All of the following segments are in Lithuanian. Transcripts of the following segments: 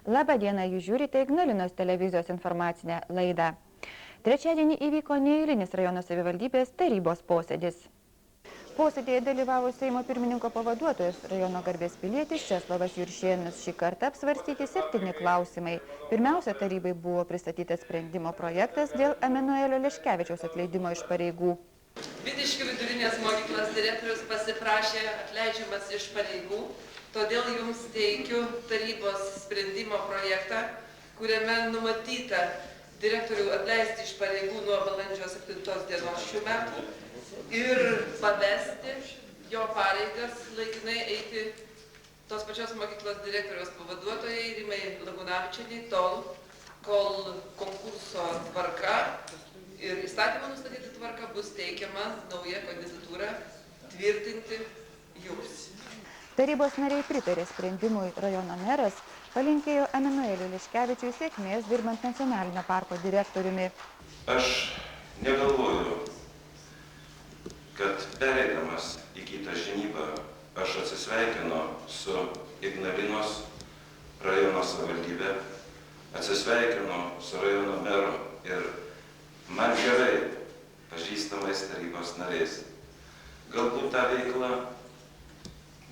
Labą dieną, jūs žiūrite Ignalinos televizijos informacinę laidą. Trečiadienį įvyko neeilinis rajono savivaldybės tarybos posėdis. Posėdėje dalyvavo Seimo pirmininko pavaduotojas, rajono garbės pilietis Česlovas Juršėnas. Šį kartą apsvarstyti 7 klausimai. Pirmiausia, tarybai buvo pristatytas sprendimo projektas dėl Emanuelio Leškevičiaus atleidimo iš pareigų. Vidiškių vidurinės mokyklos direktorius pasiprašė atleidžiamas iš pareigų, todėl jums teikiu tarybos sprendimo projektą, kuriame numatyta direktorių atleisti iš pareigų nuo balandžio 7 dienos šių metų ir pavesti jo pareigas laikinai eiti tos pačios mokyklos direktoriaus pavaduotojai Rimai Lagunavičienei tol, kol konkurso tvarka ir įstatymą nustatyti tvarka bus teikiama nauja kandidatūra tvirtinti jums. Tarybos nariai pritarė sprendimui, rajono meras palinkėjo Emanueliui Leškevičiui sėkmės dirbant nacionalinio parko direktoriumi. Aš negalvoju, kad pereidamas į kitą žinybą aš atsisveikinu su Ignalinos rajono savivaldybė, atsisveikinu su rajono meru ir man gerai pažįstamais tarybos nariais. Galbūt ta veikla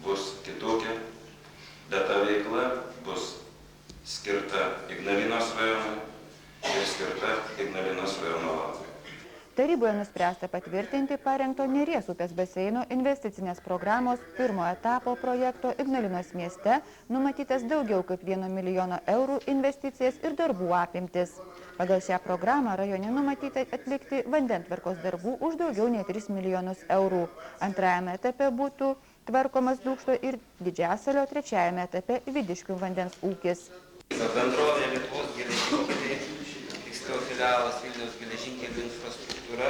bus kitokia, bet ta veikla bus skirta Ignalinos rajonui ir skirta Ignalinos rajono labui. Taryboje nuspręsta patvirtinti parengto Neries upės baseino investicinės programos pirmo etapo projekto Ignalinos mieste numatytas daugiau kaip 1 milijono eurų investicijas ir darbų apimtis. Pagal šią programą rajone numatyta atlikti vandentvarkos darbų už daugiau nei 3 milijonus eurų. Antrajame etape būtų tvarkomas Dūkšto ir Didžiasalio, trečiajame etape Vidiškių vandens ūkis. Bendrovė Lietuvos geležinkeliai, tiksliau filialas Vilniaus geležinkelių infrastruktūra,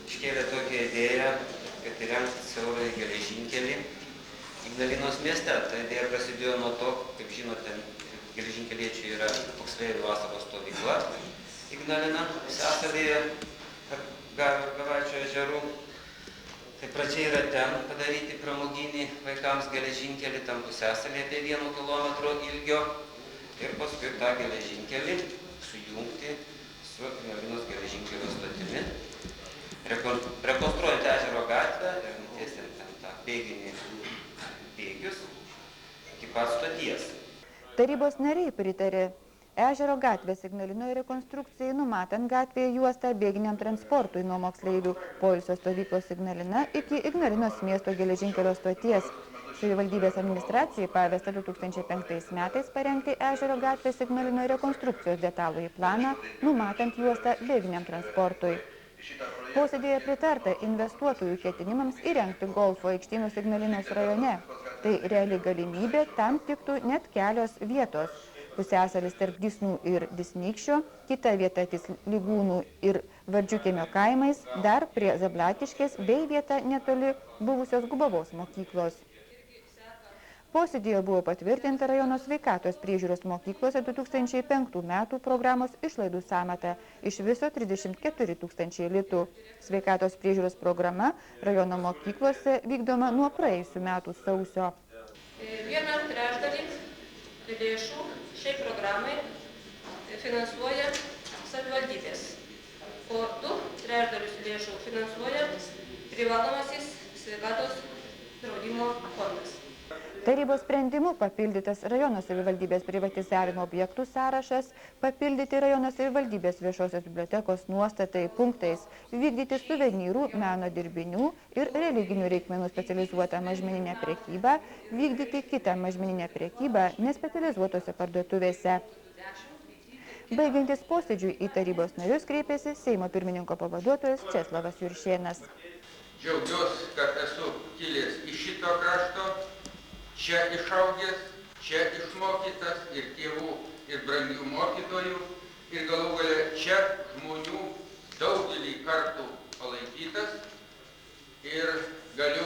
iškėlė tokią idėją, kad įrengti siaurąjį geležinkelį Ignalinos mieste. Ta idėja prasidėjo nuo to, kaip žinote, geležinkeliečiai yra moksleivių vasaros stovykla Ignalina, Pusiasalyje, Gavaičio ežerų. Tai pradžiai yra ten padaryti pramoginį vaikams geležinkelį, tam Pusiasalyje apie 1 kilometro ilgio ir paskui tą geležinkelį sujungti su Ignalinos geležinkelio stotimi, rekonstruojant ežero gatvę ir nutiesiant ten tą bėgius iki pat stoties. Tarybos nariai pritarė ežero gatvės Ignalinoje rekonstrukcijai, numatant gatvėje juostą bėginiam transportui nuo moksleivių poilsio stovyklos Ignalina iki Ignalinos miesto geležinkelio stoties. Savivaldybės administracijai pavesta 2005 metais parengti ežero gatvės Ignalinoje rekonstrukcijos detalųjį planą, numatant juostą bėginiam transportui. Posėdėje pritarta investuotojų ketinimams įrengti golfo aikštynus Ignalinos rajone. Tai reali galimybė, tam tiktų net kelios vietos. Pusiasalis tarp Disnų ir Disnykščio, kita vieta ties Lygūnų ir Vardžiukėmio kaimais, dar prie Zablatiškės bei vieta netoli buvusios Gubavos mokyklos. Posėdėje buvo patvirtinta rajono sveikatos priežiūros mokyklose 2005 metų programos išlaidų sąmata iš viso 34 000 litų. Sveikatos priežiūros programa rajono mokyklose vykdoma nuo praėjusių metų sausio. 1/3 lėšų šiai programai finansuoja savivaldybės, o 2/3 lėšų finansuoja privalomasis sveikatos draudimo fondas. Tarybos sprendimu papildytas rajono savivaldybės privatizavimo objektų sąrašas, papildyti rajono savivaldybės viešosios bibliotekos nuostatai punktais, vykdyti suvenyrų, meno dirbinių ir religinių reikmenų specializuotą mažmeninę prekybą, vykdyti kitą mažmeninę prekybą nespecializuotose parduotuvėse. Baigiantis posėdžiui į tarybos narius kreipėsi Seimo pirmininko pavaduotojas Česlovas Juršėnas. Džiaugiuosi, kad esu kilęs iš šito krašto, čia išaugęs, čia išmokytas ir tėvų, ir brangių mokytojų, ir galų gale čia žmonių daugelį kartų palaikytas ir galiu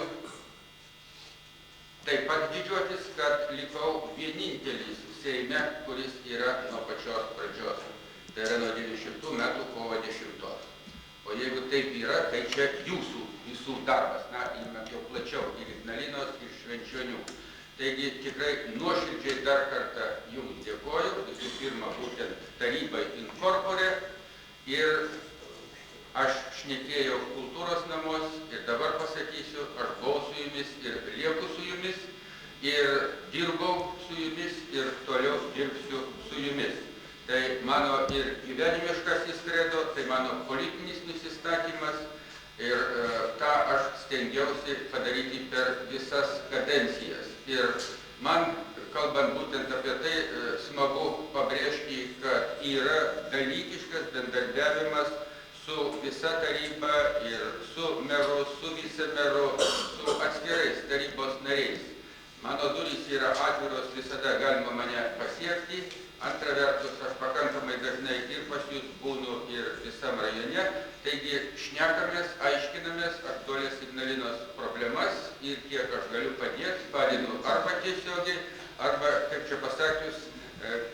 taip pat didžiuotis, kad likau vienintelis Seime, kuris yra nuo pačios pradžios. Tai yra nuo 90 metų kovo 10. O jeigu taip yra, tai čia jūsų visų darbas, na, imant jau plačiau, ir Ignalinos, ir Švenčionių. Taigi tikrai nuoširdžiai dar kartą jums dėkoju. pirma būtent tarybai in corpore ir aš šnekėjau kultūros namus ir dabar pasakysiu, aš buvau su jumis ir lieku su jumis ir dirbau su jumis ir toliau dirbsiu su jumis. Tai mano ir gyvenimiškas kredo, tai mano politinis nusistatymas ir tą aš stengiausi padaryti per visas kadencijas. Ir man, kalbant būtent apie tai, smagu pabrėžti, kad yra dalykiškas bendradarbiavimas su visa taryba ir su meru, su vicemeru, su atskirais tarybos nariais. Mano durys yra atviros, visada galima mane pasiekti. Antra vertus, aš pakankamai dažnai ir pas jūs būnu ir visam rajone. Taigi šnekamės, aiškinamės aktualias Ignalinos problemas ir kiek aš galiu padėti, padedu arba tiesiogiai, arba, kaip čia pasakius,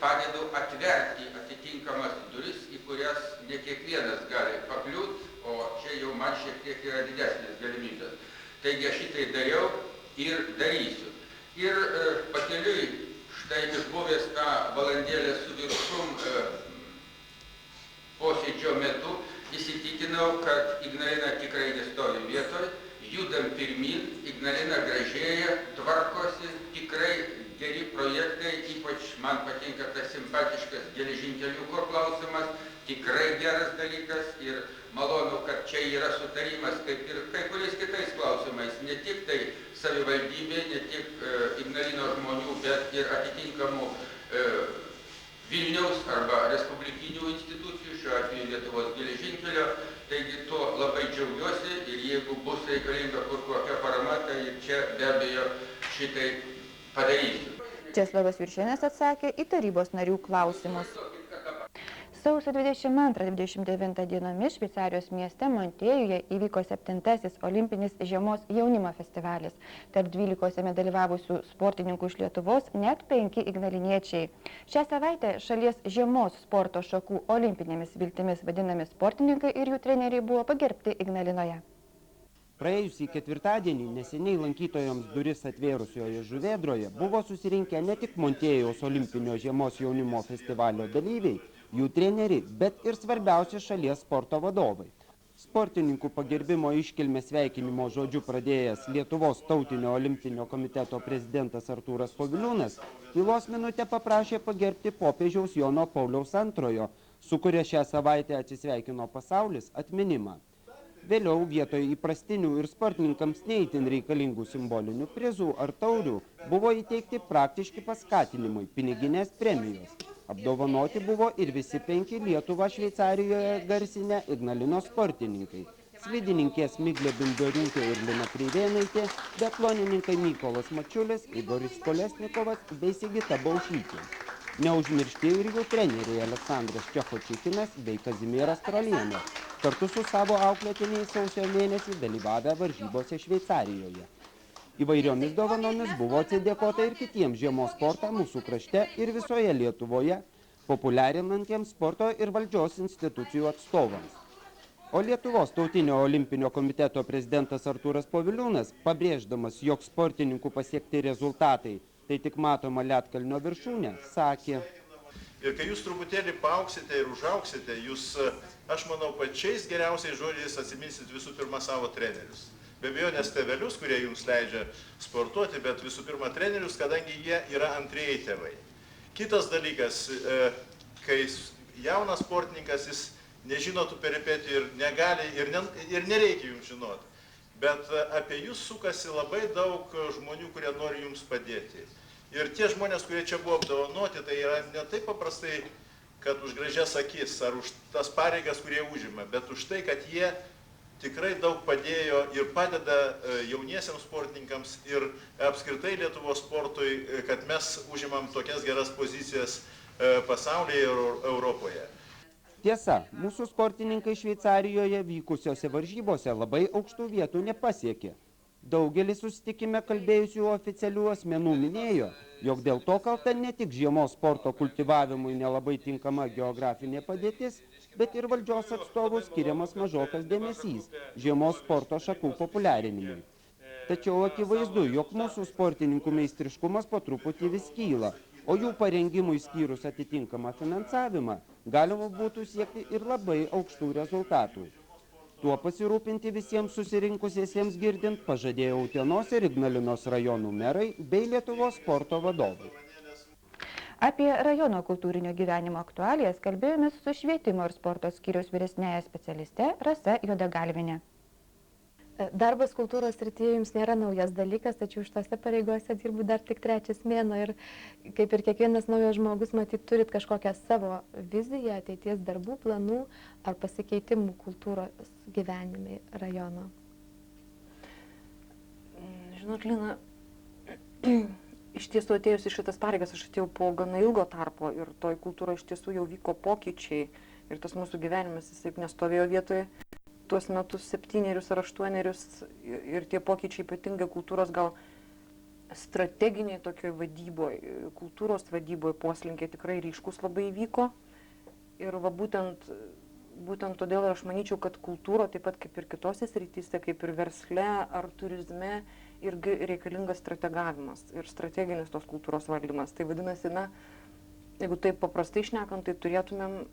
padedu atverti atitinkamas duris, į kurias ne kiekvienas gali pakliūti, o čia jau man šiek tiek yra didesnės galimybės. Taigi aš šitai dariau ir darysiu. Ir pakeliui, štai išbuvęs tą valandėlę su viršum posėdžio metu, įsitikinau, kad Ignalina tikrai nestovi vietoj, judam pirmin, Ignalina gražėja, tvarkosi, tikrai geri projektai, ypač man patinka tas simpatiškas geležinkeliuko klausimas, tikrai geras dalykas ir malonu, kad čia yra sutarimas kaip ir kai kuriais kitais klausimais, ne tik tai savivaldybė, ne tik Ignalinos žmonių, bet ir atitinkamų Vilniaus arba respublikinių institucijų, šiuo atveju Lietuvos geležinkelio. Taigi tuo labai džiaugiuosi ir jeigu bus reikalinga kur kokia parama, tai čia be abejo šitai padarysiu. Česlovas Juršėnas atsakė į tarybos narių klausimus. Sausio 22-29 dienomis Šveicarijos mieste Montėjuje įvyko 7. olimpinis žiemos jaunimo festivalis. Tarp 12 dalyvavusių sportininkų iš Lietuvos net 5 ignaliniečiai. Šią savaitę šalies žiemos sporto šakų olimpinėmis viltimis vadinami sportininkai ir jų treneriai buvo pagerbti Ignalinoje. Praėjusį ketvirtadienį neseniai lankytojams duris atvėrusioje Žuvėdroje buvo susirinkę ne tik Montėjaus olimpinio žiemos jaunimo festivalio dalyviai, jų treneriai, bet ir svarbiausi šalies sporto vadovai. Sportininkų pagerbimo iškilmės sveikinimo žodžiu pradėjęs Lietuvos tautinio olimpinio komiteto prezidentas Artūras Poviliūnas tylos minutę paprašė pagerbti popiežiaus Jono Pauliaus II, su kuria šią savaitę atsisveikino pasaulis, atminimą. Vėliau vietoj įprastinių ir sportininkams neįtin reikalingų simbolinių prizų ar taurių buvo įteikti praktiški paskatinimai, piniginės premijos. Apdovanoti buvo ir visi 5 Lietuvą Šveicarijoje garsinę Ignalinos sportininkai. Slidininkės Miglė Bindoriūtė ir Lina Kreivėnaitė, biatlonininkai Mykolas Mačiulis, Igoris Kolesnikovas bei Sigita Baušytė. Neužmiršti ir jų treneriai Aleksandras Čechočikinas bei Kazimieras Trolienė, kartu su savo auklėtiniais sausio mėnesį dalyvavę varžybose Šveicarijoje. Įvairiomis dovanomis buvo atsidėkota ir kitiems žiemos sportą mūsų krašte ir visoje Lietuvoje, populiarinantiems sporto ir valdžios institucijų atstovams. O Lietuvos tautinio olimpinio komiteto prezidentas Artūras Poviliūnas, pabrėždamas, jog sportininkų pasiekti rezultatai, tai tik matoma Ledkalnio viršūnė, sakė: Ir kai jūs truputėlį paauksite ir užauksite, jūs, aš manau, pačiais geriausiais žodžiais atsiminsit visų pirma savo trenerius. Be abejonės tėvelius, kurie jums leidžia sportuoti, bet visų pirma trenerius, kadangi jie yra antrieji tėvai. Kitas dalykas, kai jaunas sportininkas, jis nežino tų peripetijų ir negali, ir nereikia jums žinoti. Bet apie jūs sukasi labai daug žmonių, kurie nori jums padėti. Ir tie žmonės, kurie čia buvo apdovanoti, tai yra ne taip paprastai, kad už gražias akis ar už tas pareigas, kurie užima, bet už tai, kad jie tikrai daug padėjo ir padeda jauniesiams sportininkams ir apskritai Lietuvos sportui, kad mes užimam tokias geras pozicijas pasaulyje ir Europoje. Tiesa, mūsų sportininkai Šveicarijoje vykusiose varžybose labai aukštų vietų nepasiekė. Daugelis susitikime kalbėjusių oficialių asmenų minėjo, jog dėl to kalta ne tik žiemos sporto kultivavimui nelabai tinkama geografinė padėtis, bet ir valdžios atstovų skiriamas mažokas dėmesys žiemos sporto šakų populiarinimui. Tačiau akivaizdu, jog mūsų sportininkų meistriškumas po truputį vis kyla, o jų parengimui skyrus atitinkamą finansavimą galima būtų siekti ir labai aukštų rezultatų. Tuo pasirūpinti visiems susirinkusiesiems girdint pažadėjo Utenos ir Ignalinos rajonų merai bei Lietuvos sporto vadovai. Apie rajono kultūrinio gyvenimo aktualijas kalbėjomės su švietimo ir sporto skyriaus vyresnėja specialiste Rasa Juodagalvienė. Darbas kultūros srityje jums nėra naujas dalykas, tačiau šitose pareigose dirbu dar tik 3 mėnuo ir kaip ir kiekvienas naujas žmogus, matyt, turit kažkokią savo viziją, ateities darbų, planų ar pasikeitimų kultūros gyvenime rajono. Žinot, Lina, iš tiesų atėjus į šitas pareigas, aš atėjau po gana ilgo tarpo ir toj kultūroje iš tiesų jau vyko pokyčiai ir tas mūsų gyvenimas jis taip nestovėjo vietoje. Tuos metus 7 ar 8 ir tie pokyčiai ypatingai kultūros gal strateginiai tokioj vadyboje, kultūros vadyboje poslinkiai tikrai ryškus labai įvyko. Ir va būtent todėl aš manyčiau, kad kultūra taip pat kaip ir kitose srityse, kaip ir versle ar turizme, irgi reikalingas strategavimas ir strateginis tos kultūros valdymas. Tai vadinasi, na, jeigu taip paprastai šnekant, tai turėtumėm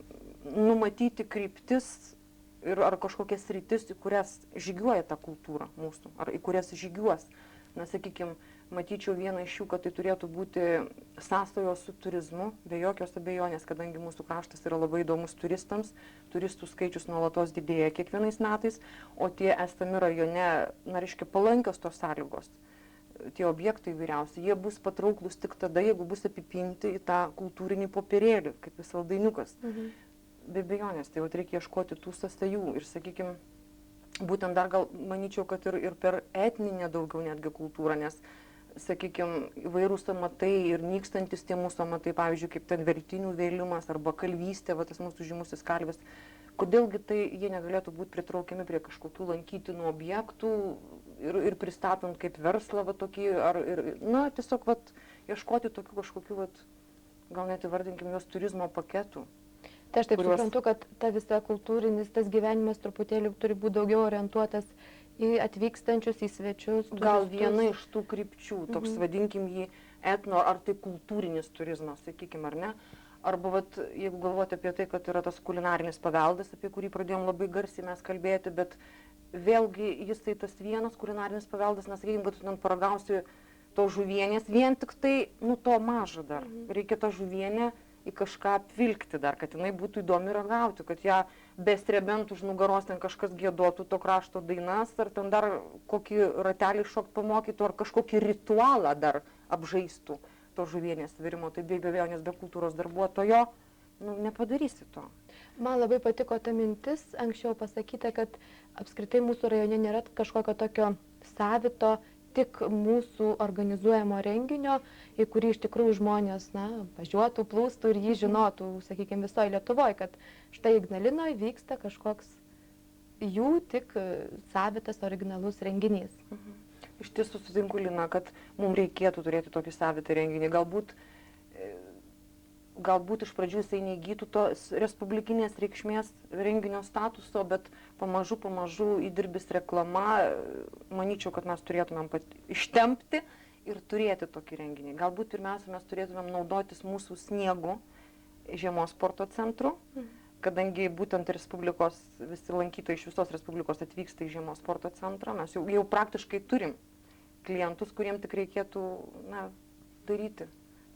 numatyti kryptis ir ar kažkokias sritis, į kurias žygiuoja ta kultūra mūsų, ar į kurias žygiuos. Na, sakykime, matyčiau vieną iš jų, kad tai turėtų būti sąsajos su turizmu, be jokios abejonės, kadangi mūsų kraštas yra labai įdomus turistams, turistų skaičius nuolatos didėja kiekvienais metais, o tie esami rajone, na, reiškia, palankios tos sąlygos, tie objektai vyriausi, jie bus patrauklus tik tada, jeigu bus apipinti į tą kultūrinį popierėlį, kaip į saldainiukas. Be abejonės, tai reikia ieškoti tų sąsajų ir, sakykime, būtent dar gal manyčiau, kad ir per etninę daugiau netgi kultūrą, nes, sakykime, įvairūs amatai ir nykstantis tie mūsų amatai, pavyzdžiui, kaip ten vertinių vėlimas arba kalvystė, va tas mūsų žymusis kalvis, kodėlgi tai jie negalėtų būti pritraukiami prie kažkokių lankytinų objektų ir pristatant kaip verslą va tokį, na, tiesiog va ieškoti tokių kažkokių, va, gal net įvardinkim juos turizmo paketų. Tai aš taip suprantu, kad ta visa kultūrinis, tas gyvenimas truputėlį turi būti daugiau orientuotas į atvykstančius, į svečius. Gal viena iš tų krypčių, toks vadinkim jį etno ar tai kultūrinis turizmas, sakykim, ar ne. Arba, vat, jeigu galvoti apie tai, kad yra tas kulinarinis paveldas, apie kurį pradėjom labai garsiai mes kalbėti, bet vėlgi jis tai tas vienas kulinarinis paveldas, nesakykim, kad tu ten paragausi to žuvienės, vien tik tai, nu, to maža dar. Reikia tą žuvienę į kažką apvilkti dar, kad jinai būtų įdomi ragauti, kad ją bestrebent už nugaros ten kažkas giedotų to krašto dainas, ar ten dar kokį ratelį šokt pamokytų, ar kažkokį ritualą dar apžaistų to žuvienės virimo. Tai be abejonės be kultūros darbuotojo, nu, nepadarysi to. Man labai patiko ta mintis, anksčiau pasakyta, kad apskritai mūsų rajone nėra kažkokio tokio savito, tik mūsų organizuojamo renginio, į kurį iš tikrųjų žmonės, na, važiuotų, plūstų ir jį žinotų, sakykime, visoje Lietuvoje, kad štai Ignalinoje vyksta kažkoks jų tik savitas originalus renginys. Iš tiesų sutinku, Lina, kad mums reikėtų turėti tokį savitą renginį. Galbūt iš pradžių jisai neįgytų tos respublikinės reikšmės renginio statuso, bet pamažu įdirbis reklama, manyčiau, kad mes turėtumėm ištempti ir turėti tokį renginį. Galbūt pirmiausia, mes turėtumėm naudotis mūsų sniegu žiemos sporto centru, kadangi būtent Respublikos, visi lankytojai iš visos Respublikos atvyksta į žiemos sporto centrą, mes jau praktiškai turim klientus, kuriem tik reikėtų, na, daryti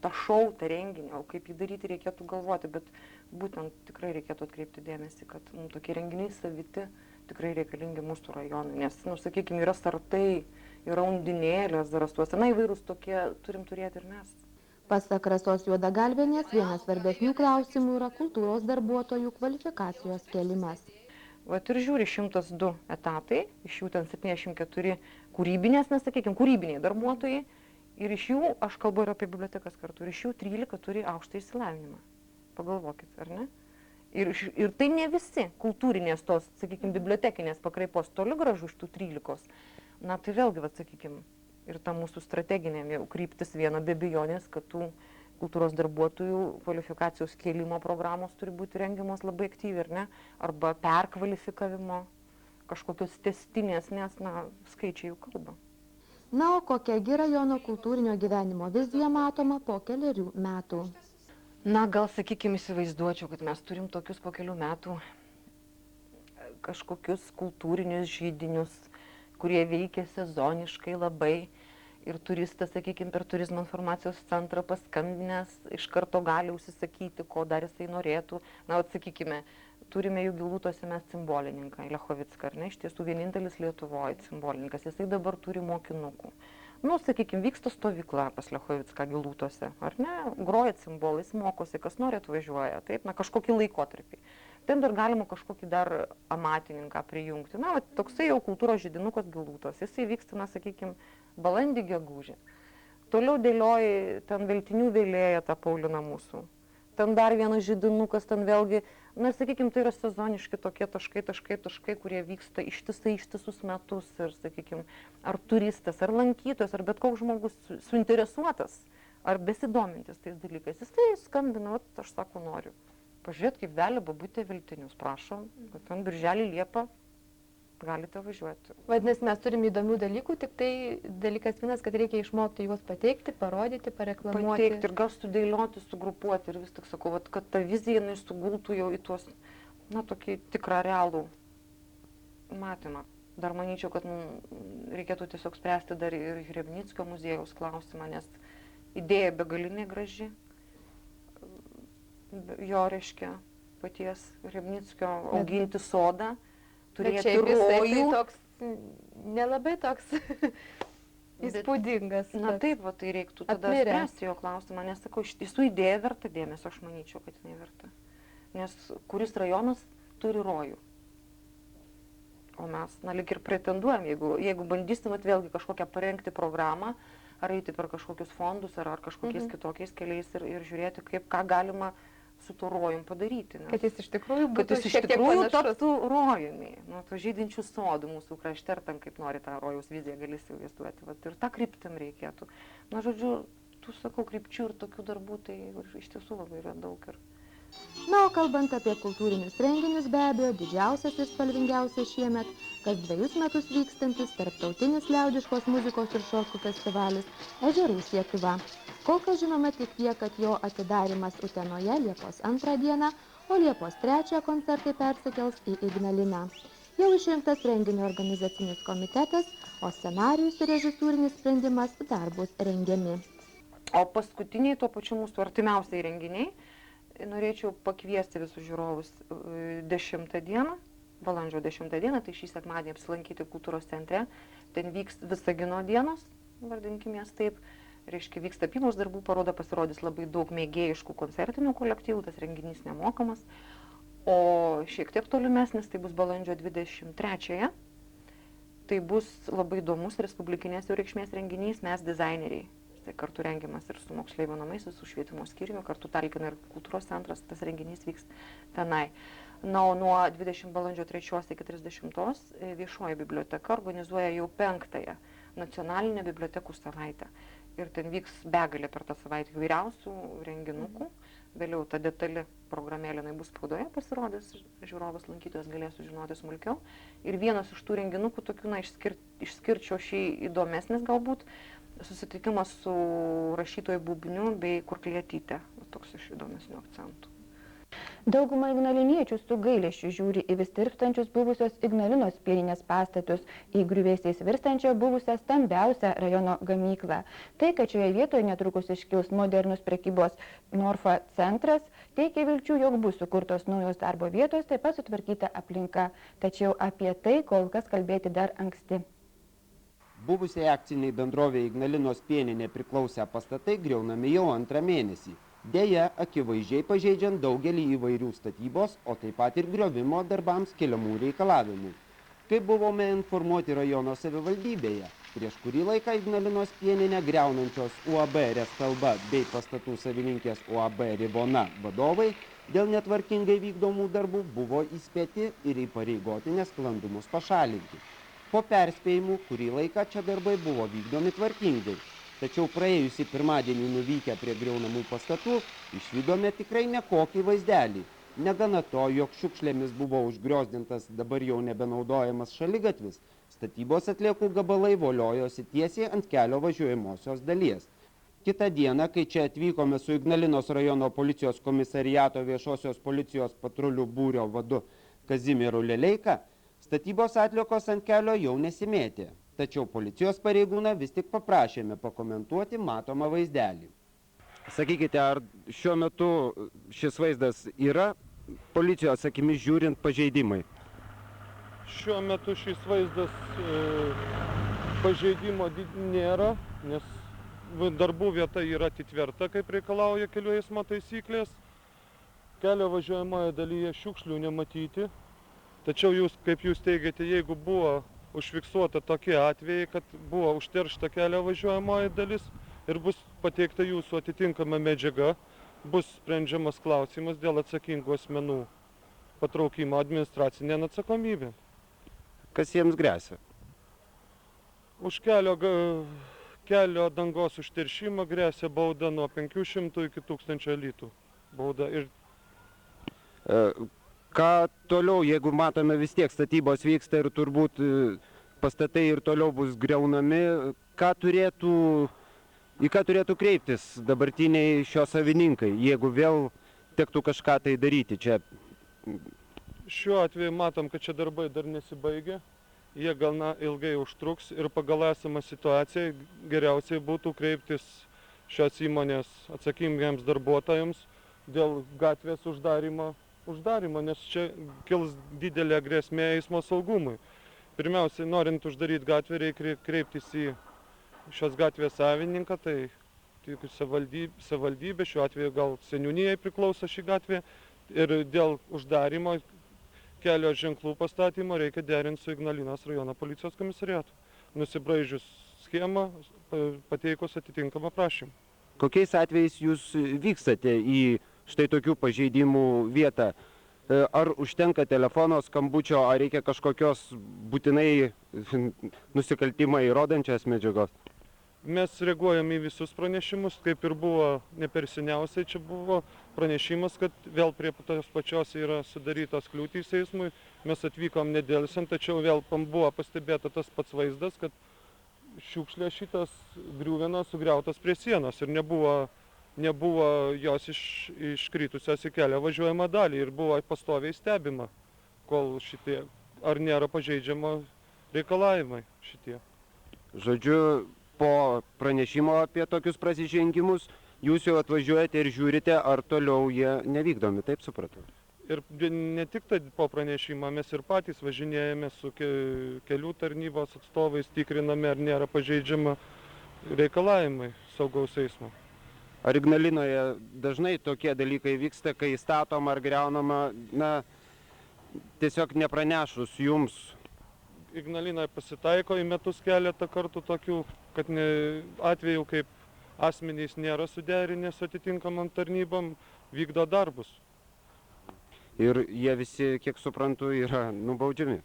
tą šou, tą renginį, o kaip jį daryti reikėtų galvoti, bet būtent tikrai reikėtų atkreipti dėmesį, kad tokie renginiai saviti tikrai reikalingi mūsų rajonui, nes, nu, sakykime, yra sartai, yra undinėlės zarasuose, na, įvairūs tokie turim turėti ir mes. Pasak Rasos Juodagalvienės, vienas svarbesnių klausimų yra kultūros darbuotojų kvalifikacijos kėlimas. Vat ir žiūri 102 etatai, iš jų ten 74 kūrybinės, nesakykime, kūrybiniai darbuotojai, ir iš jų, aš kalbu ir apie bibliotekas kartu, ir iš jų 13 turi aukštą išsilavinimą. Pagalvokit, ar ne? Ir tai ne visi kultūrinės tos, sakykime, bibliotekinės pakraipos toli gražu iš tų 13. Na tai vėlgi, sakykime, ir ta mūsų strateginė jau kryptis viena be abejonės, kad tų kultūros darbuotojų kvalifikacijos kėlimo programos turi būti rengiamos labai aktyviai, ar ne? Arba perkvalifikavimo, kažkokios testinės, nes, na, skaičiai jau kalba. Na, o kokiagi rajono kultūrinio gyvenimo vizija matoma po 4 metų? Na, gal, sakykime, įsivaizduočiau, kad mes turim tokius po kelių metų kažkokius kultūrinius žydinius, kurie veikia sezoniškai labai. Ir turistas, sakykime, per turizmo informacijos centrą paskambinęs iš karto gali užsisakyti, ko dar jisai norėtų. Na, sakykime, turime jų Gilūtuose mes simbolininką, Lechovicką, ar ne? Iš tiesų vienintelis Lietuvoje simbolininkas. Jisai dabar turi mokinukų. Nu, sakykime, vyksta stovykla pas Lechovicką Gilūtuose, ar ne? Groja cimbolais, mokosi, kas nori atvažiuoja, taip, na, kažkokį laikotarpį. Ten dar galima kažkokį dar amatininką prijungti. Na, toksai jau kultūros židinukas Gilūtos. Jisai vyksta, na, sakykime, balandį gegužę. Toliau dėlioji, ten Veltinių vėlėja ta Paulina mūsų. Ten dar vienas židinukas, ten vėlgi, na, sakykime, tai yra sezoniški tokie taškai, kurie vyksta ištisus metus. Ir, sakykime, ar turistas, ar lankytojas, ar bet koks žmogus suinteresuotas, ar besidomintis tais dalykais. Jis tai skambina, aš sako, noriu. Pažiūrėt, kaip vėlia babutė Veltinius, prašom, kad ten birželį Liepą galite važiuoti. Vadinasi, mes turime įdomių dalykų, tik tai dalykas vienas, kad reikia išmokti juos pateikti, parodyti, pareklamuoti. Pateikti ir gal sudėlioti, sugrupuoti ir vis tik sakau, kad ta vizija jinai sugultų jau į tuos, na, tokį tikrą realų matymą. Dar manyčiau, kad reikėtų tiesiog spręsti dar ir Hrebnickio muziejaus klausimą, nes idėja begalinė graži. Jo, reiškia, paties Hrebnickio auginti sodą, turėti rojų. Tai toks, nelabai toks įspūdingas. Na taip, va, tai reiktų tada spręsti jo klausimą, nes sakau, iš tiesų idėja verta dėmesio, aš manyčiau, kad jinai verta. Nes kuris rajonas turi rojų. O mes, na, lyg ir pretenduojam, jeigu bandysim vėlgi kažkokią parengti programą, ar eiti per kažkokius fondus, ar kažkokiais kitokiais keliais ir žiūrėti, ką galima su tuo rojum padaryti. Nes, kad jis iš tikrųjų būtų taptų rojumi. Nu, to žydinčių sodų mūsų krašte, ar tam kaip nori tą rojaus viziją gali įsivaizduoti. Ir tą kryptim reikėtų. Na, žodžiu, tų, sakau, krypčių ir tokių darbų, tai iš tiesų labai yra daug. Na, o kalbant apie kultūrinius renginius, be abejo, didžiausias ir spalvingiausias šiemet, kas 2 metus vykstantis tarptautinis liaudiškos muzikos ir šokių festivalis Ežerų siekiva. Kol kas žinome tik tiek, kad jo atidarimas Utenoje Liepos 2 dieną, o Liepos 3 koncertai persikels į Ignaliną. Jau išrinktas renginio organizacinis komitetas, o scenarijus ir režisūrinis sprendimas dar bus rengiami. O paskutiniai tuo pačiu mūsų artimiausiai renginiai, norėčiau pakviesti visus žiūrovus 10 dieną, balandžio 10 dieną, tai šį sekmadienį apsilankyti kultūros centre. Ten vyks Visagino dienos, vardinkime jas taip. Reiškia, vyks tapybos darbų paroda, pasirodys labai daug mėgėjiškų koncertinių kolektyvų, tas renginys nemokamas. O šiek tiek tolimesnis, tai bus balandžio 23. Tai bus labai įdomus respublikinės jau reikšmės renginys, mes dizaineriai. Tai kartu rengiamas ir su moksleivių namais, su švietimo skyriumi, kartu talkina ir kultūros centras, tas renginys vyks tenai. Na, o nuo 20 balandžio 3 iki 30 viešoji biblioteka organizuoja jau 5-ąją nacionalinę bibliotekų savaitę. Ir ten vyks begalė per tą savaitę įvairiausių renginukų. Vėliau ta detali programėlė bus spaudoje pasirodys, žiūrovas lankytojas galės sužinoti smulkiau. Ir vienas iš tų renginukų, tokių, na, išskirčiau šį įdomesnis galbūt, susitikimas su rašytoju Bubniu bei Kurklietyte, toks iš įdomesnių akcentų. Dauguma ignaliniečių su gailesčiu žiūri į vis tirpstančius buvusios Ignalinos pieninės pastatus, į griuvėsiais virstančią buvusią stambiausią rajono gamyklą. Tai, kad šioje vietoje netrukus iškils modernus prekybos Norfa centras, teikia vilčių, jog bus sukurtos naujos darbo vietos, taip pat sutvarkyta aplinka. Tačiau apie tai kol kas kalbėti dar anksti. Buvusiai akciniai bendrovė Ignalinos pieninė priklausę pastatai griaunami jau 2 mėnesį. Deja, akivaizdžiai pažeidžiant daugelį įvairių statybos, o taip pat ir griovimo darbams keliamų reikalavimų. Kaip buvome informuoti rajono savivaldybėje, prieš kurį laiką Ignalinos pieninę griaunančios UAB Restalba bei pastatų savininkės UAB Rivona vadovai dėl netvarkingai vykdomų darbų buvo įspėti ir įpareigoti nesklandumus pašalinti. Po perspėjimų, kurį laiką čia darbai buvo vykdomi tvarkingai. Tačiau praėjusį pirmadienį nuvykę prie griaunamų pastatų, išvydome tikrai nekokį vaizdelį. Negana to, jog šiukšlėmis buvo užgriozdintas dabar jau nebenaudojamas šaligatvis, Statybos atliekų gabalai voliojosi tiesiai ant kelio važiuojamosios dalies. Kitą dieną, kai čia atvykome su Ignalinos rajono policijos komisariato viešosios policijos patrulių būrio vadu Kazimieru Leleika, statybos atliekos ant kelio jau nesimėtė. Tačiau policijos pareigūną vis tik paprašėme pakomentuoti matomą vaizdelį. Sakykite, ar šiuo metu šis vaizdas yra policijos akimis žiūrint pažeidimai? Šiuo metu šis vaizdas pažeidimo nėra, nes darbų vieta yra atitverta, kaip reikalauja kelių eismo taisyklės. Kelio važiuojamoje dalyje šiukšlių nematyti. Tačiau jūs, kaip jūs teigiate, jeigu buvo užfiksuota tokie atvejai, kad buvo užteršta kelio važiuojamoji dalis ir bus pateikta jūsų atitinkama medžiaga, bus sprendžiamas klausimas dėl atsakingų asmenų patraukimo administracinėn atsakomybėn. Kas jiems gresia? Už kelio dangos užteršimą gresia bauda nuo 500 iki 1000 litų. Bauda ir... Ką toliau, jeigu matome vis tiek statybos vyksta ir turbūt pastatai ir toliau bus griaunami, į ką turėtų kreiptis dabartiniai šio savininkai, jeigu vėl tektų kažką tai daryti čia? Šiuo atveju matom, kad čia darbai dar nesibaigia. Jie gana ilgai užtruks ir pagal esamą situaciją geriausiai būtų kreiptis šios įmonės atsakingiems darbuotojams dėl gatvės uždarymo, nes čia kils didelė grėsmė eismo saugumui. Pirmiausia, norint uždaryti gatvę, reikia kreiptis į šios gatvės savininką, tai savivaldybė, šiuo atveju gal seniūnijai priklauso ši gatvė, ir dėl uždarymo kelio ženklų pastatymo reikia derinti su Ignalinos rajono policijos komisariatu, nusibraižius schemą, pateikus atitinkamą prašymą. Kokiais atvejais jūs vykstate į štai tokių pažeidimų vietą? Ar užtenka telefono skambučio, ar reikia kažkokios būtinai nusikaltimą įrodančios medžiagos? Mes reaguojame į visus pranešimus, kaip ir buvo ne per seniausiai, čia buvo pranešimas, kad vėl prie tos pačios yra sudarytos kliūtys eismui. Mes atvykom nedėlsiant, tačiau vėl buvo pastebėta tas pats vaizdas, kad šiukšlė šitas griuvenas sugriautas prie sienos ir nebuvo jos iškritusios į kelio važiuojamą dalį ir buvo pastoviai stebima, kol šitie, ar nėra pažeidžiamo reikalavimai šitie. Žodžiu, po pranešimo apie tokius prasižengimus, jūs jau atvažiuojate ir žiūrite, ar toliau jie nevykdomi, taip supratau? Ir ne tik po pranešimo, mes ir patys važinėjame su kelių tarnybos atstovais, tikriname, ar nėra pažeidžiama reikalavimai saugaus eismo. Ar Ignalinoje dažnai tokie dalykai vyksta, kai statoma ar griaunama, tiesiog nepranešus jums? Ignalinoje pasitaiko į metus keletą kartų tokių, kad atvejų, kaip asmenys nėra suderinę su atitinkamam tarnybom, vykdo darbus. Ir jie visi, kiek suprantu, yra nubaudžiami?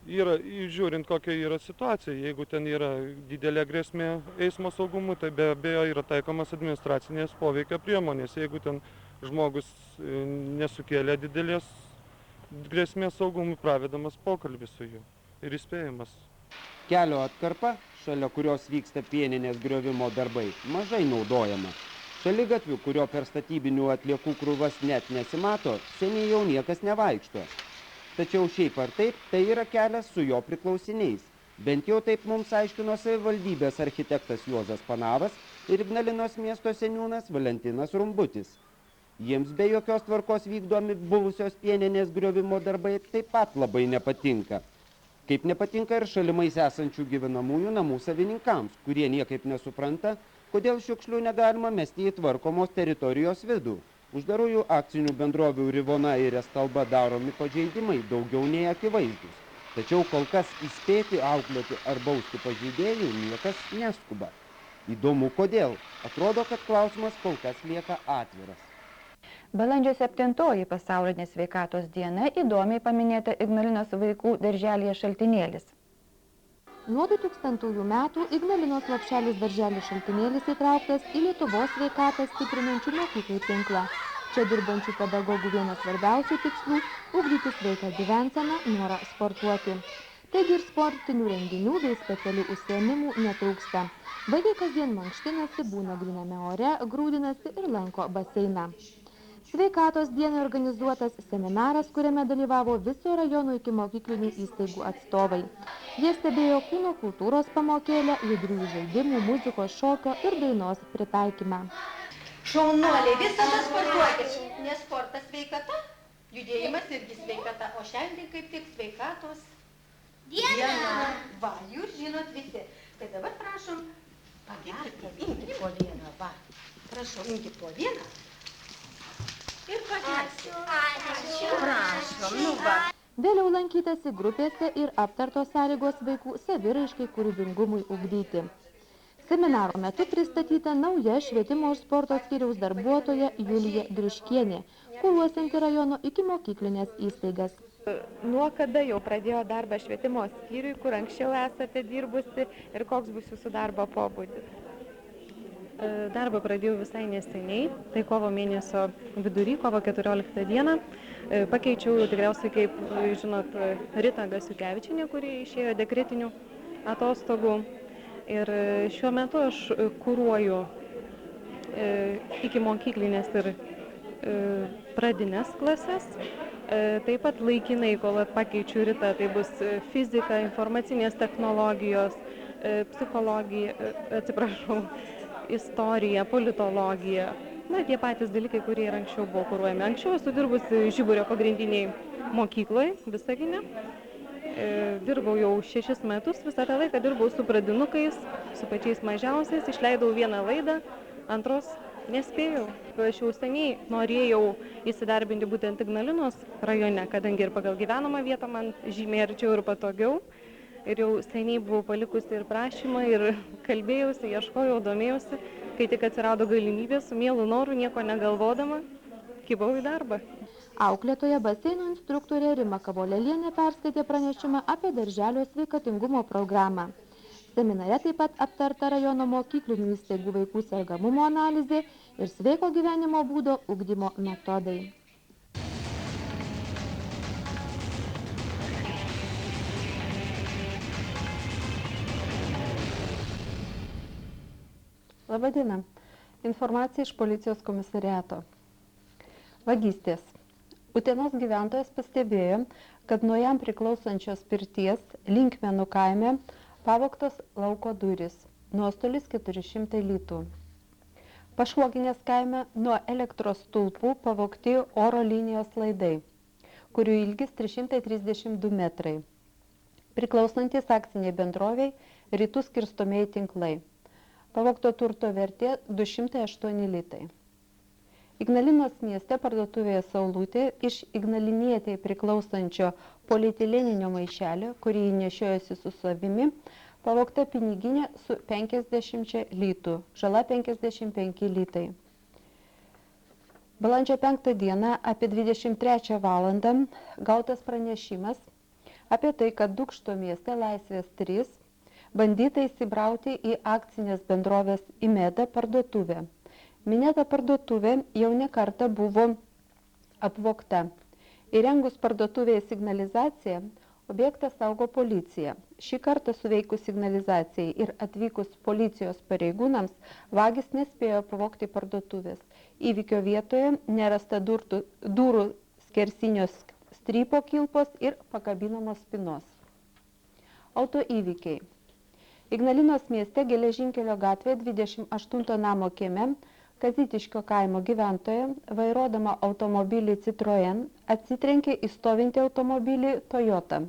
Žiūrint, kokia yra situacija. Jeigu ten yra didelė grėsmė eismo saugumui, tai be abejo yra taikomas administracinės poveikio priemonės. Jeigu ten žmogus nesukėlė didelės grėsmės saugumui, pravedamas pokalbis su juo ir įspėjimas. Kelio atkarpa, šalia kurios vyksta pieninės griovimo darbai, mažai naudojama. Šaligatvių, kurio per statybinių atliekų krūvas net nesimato, seniai jau niekas nevaikšto. Tačiau šiaip ar taip, tai yra kelias su jo priklausiniais. Bent jau taip mums aiškino savivaldybės architektas Juozas Panavas ir Ignalinos miesto seniūnas Valentinas Rumbutis. Jiems be jokios tvarkos vykdomi buvusios pieninės griovimo darbai taip pat labai nepatinka. Kaip nepatinka ir šalimais esančių gyvenamųjų namų savininkams, kurie niekaip nesupranta, kodėl šiukšlių negalima mesti į tvarkomos teritorijos vidų. Uždarųjų akcinių bendrovių Rivona ir Estalba daromi pažeidimai daugiau nei akivaizdus. Tačiau kol kas įspėti, auklėti ar bausti pažeidėjų niekas neskuba. Įdomu kodėl. Atrodo, kad klausimas kol kas lieka atviras. Balandžio 7 pasaulinė sveikatos diena įdomiai paminėta Ignalinos vaikų darželyje Šaltinėlis. Nuo 2000 metų Ignalinos Lopšelis darželis Šaltinėlis įtrauktas į Lietuvos sveikatą stiprinančių mokyklų tinklą. Čia dirbančių pedagogų vienas svarbiausių tikslų – ugdyti sveiką gyvenseną, norą sportuoti. Taigi ir sportinių renginių bei specialių užsiėmimų netrūksta. Vaikai kasdien mankštinasi, būna gryname ore, grūdinasi ir lanko baseiną. Sveikatos dienai organizuotas seminaras, kuriame dalyvavo viso rajono ikimokyklinių įstaigų atstovai. Jie stebėjo kūno kultūros pamokėlę, judrių žaidimų, muzikos, šokio ir dainos pritaikymą. Šaunuoliai, visada sportuokit, nes sportas sveikata, judėjimas irgi sveikata, o šiandien kaip tik sveikatos diena. Va, jūs žinot visi. Tai dabar prašom, imkit po vieną, va. Prašau, imkit po vieną. Ir pakelsit. Ačiū. Prašom, nu va. Vėliau lankytasi grupėse ir aptartos sąlygos vaikų saviraiškai kūrybingumui ugdyti. Seminaro metu pristatyta nauja švietimo ir sporto skyriaus darbuotoja Julija Driuškienė, kuruosianti rajono ikimokyklinės įstaigas. Nuo kada jau pradėjo darbą švietimo skyriui, kur anksčiau esate dirbusi ir koks bus jūsų darbo pobūdis? Darbą pradėjau visai neseniai, tai kovo mėnesio vidury, kovo 14 dieną. Pakeičiau tikriausiai, kaip žinot, Ritą Gasiukevičienę, kuri išėjo dekretinių atostogų. Ir šiuo metu aš kuruoju ikimokyklinės ir pradinės klases. Taip pat laikinai, kol pakeičiu Ritą, tai bus fizika, informacinės technologijos, psichologija, istorija, politologija. Na, tie patys dalykai, kurie ir anksčiau buvo kuruojami. Anksčiau esu dirbusi Žiburio pagrindiniai mokykloje, Visagine. Dirbau jau 6 metus, visą tą laiką dirbau su pradinukais, su pačiais mažiausiais, išleidau vieną laidą, antros nespėjau. Aš jau seniai norėjau įsidarbinti būtent Ignalinos rajone, kadangi ir pagal gyvenamą vietą man žymiai arčiau ir patogiau. Ir jau seniai buvau palikusi ir prašymą, ir kalbėjausi, ieškojau, domėjausi, kai tik atsirado galimybė, su mielu noru, nieko negalvodama, kibau į darbą. Auklėtoja baseino instruktorė Rima Kavolelienė perskaitė pranešimą apie darželio sveikatingumo programą. Seminare taip pat aptarta rajono mokyklinių įstaigų vaikų sergamumo analizė ir sveiko gyvenimo būdo ugdymo metodai. Labadiena. Informacija iš policijos komisariato. Vagystės. Utenos gyventojas pastebėjo, kad nuo jam priklausančios pirties Linkmenų kaime pavogtos lauko durys. Nuostolis 400 litų. Pašvoginės kaime nuo elektros stulpų pavogti oro linijos laidai, kurių ilgis 332 metrai. Priklausantis akciniai bendroviai Rytų skirstomieji tinklai. Pavogto turto vertė 208 litai. Ignalinos mieste parduotuvėje Saulutė iš ignalinietei priklausančio polietileninio maišelio, kurį jį nešiojosi su savimi, pavogta piniginė su 50 litų, žala 55 litai. Balandžio 5 dieną apie 23 valandą gautas pranešimas apie tai, kad Dukšto mieste Laisvės 3 bandyta įsibrauti į akcinės bendrovės Imeda parduotuvę. Minėta parduotuvė jau ne kartą buvo apvogta. Įrengus parduotuvėje signalizaciją, objektą saugo policija. Šį kartą suveikus signalizacijai ir atvykus policijos pareigūnams, vagis nespėjo pavogti parduotuvės. Įvykio vietoje nerasta durų skersinio strypo kilpos ir pakabinamos spynos. Autoįvykiai. Ignalinos mieste Geležinkelio gatvėje 28 namo kieme Kazitiškio kaimo gyventoja, vairuodama automobilį Citroen, atsitrenkė į stovintį automobilį Toyota,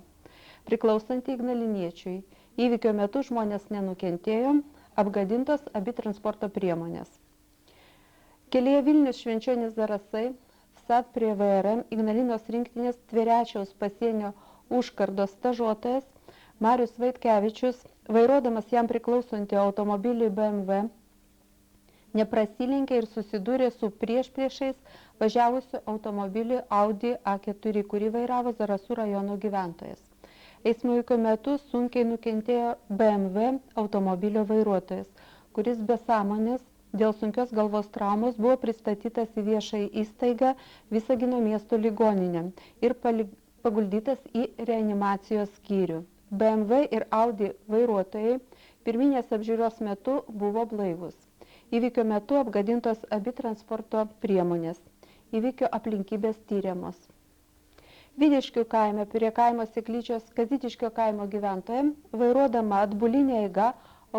priklausantį ignaliniečiui. Įvykio metu žmonės nenukentėjo, apgadintos abi transporto priemonės. Kelyje Vilnius Švenčionys Zarasai, SAT prie VRM, Ignalinos rinktinės Tverečiaus pasienio užkardos stažuotojas Marius Vaitkevičius, vairuodamas jam priklausantį automobilį BMW, neprasilenkė ir susidūrė su priešais važiavusiu automobiliu Audi A4, kurį vairavo Zarasų rajono gyventojas. Eismo įvykio metu sunkiai nukentėjo BMW automobilio vairuotojas, kuris be sąmonės dėl sunkios galvos traumos buvo pristatytas į viešąją įstaigą Visagino miesto ligoninę ir paguldytas į reanimacijos skyrių. BMW ir Audi vairuotojai pirminės apžiūros metu buvo blaivus. Įvykio metu apgadintos abi transporto priemonės. Įvykio aplinkybės tyriamos. Vidiškių kaime prie kaimo Siklyčios Kazitiškio kaimo gyventojams, vairuodama atbulinę eigą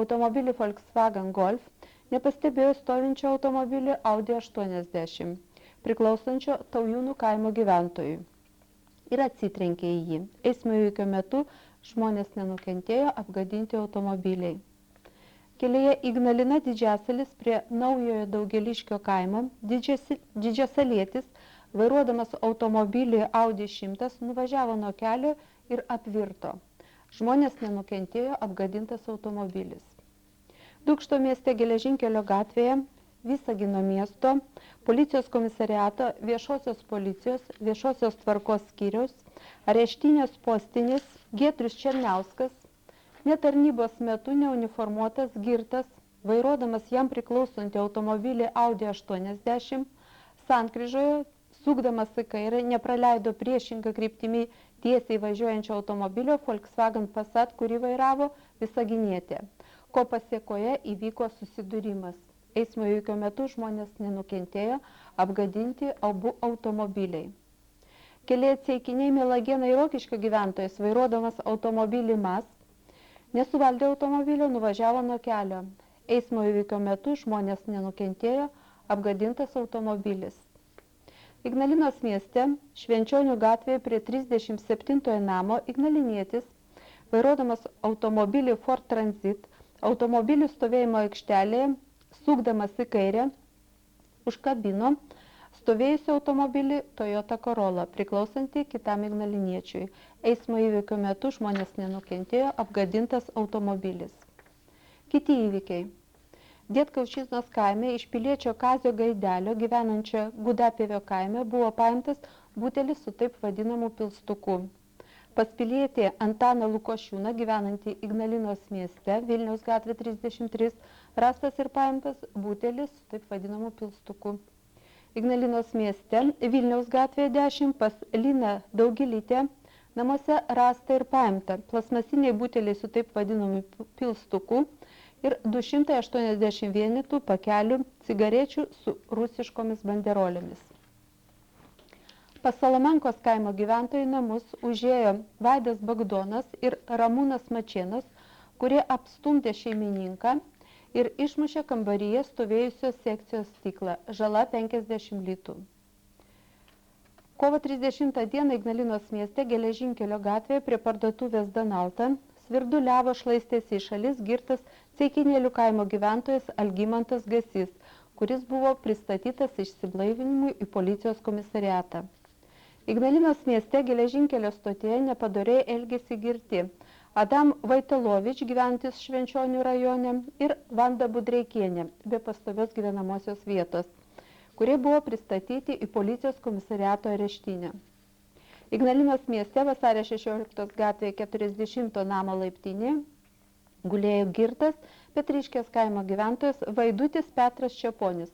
automobilį Volkswagen Golf, nepastebėjo stovinčio automobilį Audi 80, priklausančio Taujūnų kaimo gyventojui, ir atsitrenkė į jį. Eismo įvykio metu žmonės nenukentėjo, apgadinti automobiliai. Kelyje Ignalina Didžiasalis prie Naujojo Daugeliškio kaimo Didžiasalietis, vairuodamas automobilį Audi 100, nuvažiavo nuo kelio ir apvirto. Žmonės nenukentėjo, apgadintas automobilis. Dūkšto mieste Geležinkelio gatvėje Visagino miesto policijos komisariato viešosios policijos viešosios tvarkos skyriaus areštinės postinis Giedrius Černiauskas netarnybos metu neuniformuotas girtas, vairuodamas jam priklausantį automobilį Audi 80, sankryžoje, sukdamas į kairę, nepraleido priešingą kryptimį tiesiai važiuojančio automobilio Volkswagen Passat, kurį vairavo Visaginietė, ko pasiekoje įvyko susidūrimas. Eismo įvykio metu žmonės nenukentėjo, apgadinti abu automobiliai. Kelyje Ceikiniai Mielagėnai Rokiškio gyventojas, vairuodamas automobilį MAZ, nesuvaldė automobilio, nuvažiavo nuo kelio. Eismo įvykio metu žmonės nenukentėjo, apgadintas automobilis. Ignalinos mieste, Švenčionių gatvėje prie 37 namo Ignalinietis, vairuodamas automobilį Ford Transit, automobilių stovėjimo aikštelėje, sukdamas į kairę, užkabino stovėjusio automobilį Toyota Corolla, priklausantį kitam ignaliniečiui. Eismo įvykio metu žmonės nenukentėjo, apgadintas automobilis. Kiti įvykiai. Dietkaušiznos kaime iš piliečio Kazio Gaidelio gyvenančio Gudapievio kaime buvo paimtas butelis su taip vadinamu pilstuku. Pas pilietį Antaną Lukošiūną gyvenantį Ignalinos mieste, Vilniaus gatvė 33, rastas ir paimtas butelis su taip vadinamu pilstuku. Ignalinos mieste, Vilniaus gatvėje 10, pas Liną Daugilytę, namuose rasta ir paimta plasmasiniai buteliai su taip vadinamu pilstuku ir 280 vienetų pakelių cigarečių su rusiškomis banderolėmis. Pas Salomenkos kaimo gyventojų namus užėjo Vaidas Bagdonas ir Ramūnas Mačėnas, kurie apstumdė šeimininką ir išmušė kambaryje stovėjusios sekcijos stiklą, žala 50 litų. Kovo 30 dieną Ignalinos mieste Geležinkelio gatvėje prie parduotuvės Danalta svirduliavo šlaistėsi į šalis girtas Ceikinėlių kaimo gyventojas Algimantas Gasys, kuris buvo pristatytas išsiblaivinimui į policijos komisariatą. Ignalinos mieste Geležinkelio stotyje nepadoriai elgėsi girti Adam Vaitelovič, gyventis Švenčionių rajone, ir Vanda Budreikienė, be pastovios gyvenamosios vietos, kurie buvo pristatyti į policijos komisariato areštinę. Ignalinos mieste vasario 16 gatvėje 40 namo laiptinėje gulėjo girtas Petriškės kaimo gyventojas Vaidutis Petras Čeponis,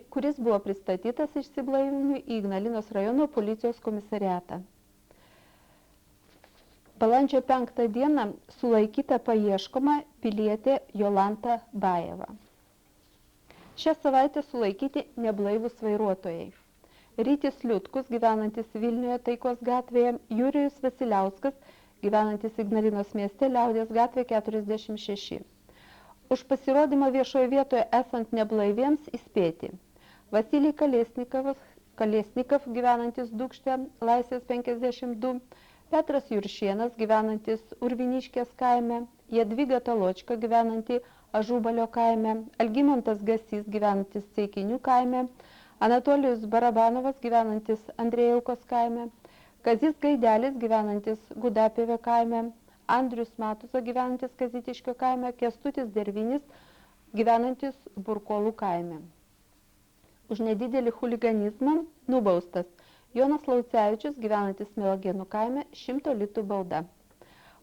kuris buvo pristatytas išsiblaivinimui į Ignalinos rajono policijos komisariatą. Balandžio 5 dieną sulaikyta paieškoma pilietė Jolanta Bajeva. Šią savaitę sulaikyti neblaivus vairuotojai. Rytis Liutkus, gyvenantis Vilniuje Taikos gatvėje, Jurijus Vasiliauskas, gyvenantis Ignalinos mieste Liaudies gatvė 46. Už pasirodymą viešoje vietoje esant neblaiviems įspėti. Vasilij Kalesnikov, gyvenantis Dūkšte, Laisvės 52, Petras Juršėnas, gyvenantis Urviniškės kaime, Jadviga Taločka, gyvenanti Ažubalio kaime, Algimantas Gasys, gyvenantis Ceikinių kaime, Anatolijus Barabanovas, gyvenantis Andrėjaukos kaime, Kazys Gaidelis, gyvenantis Gudapievio kaime, Andrius Matuza, gyvenantis Kazitiškio kaime, Kęstutis Dervinis, gyvenantis Burkolų kaime. Už nedidelį chuliganizmą nubaustas Jonas Laucevičius, gyvenantis Mielagėnų kaime, 100 litų bauda.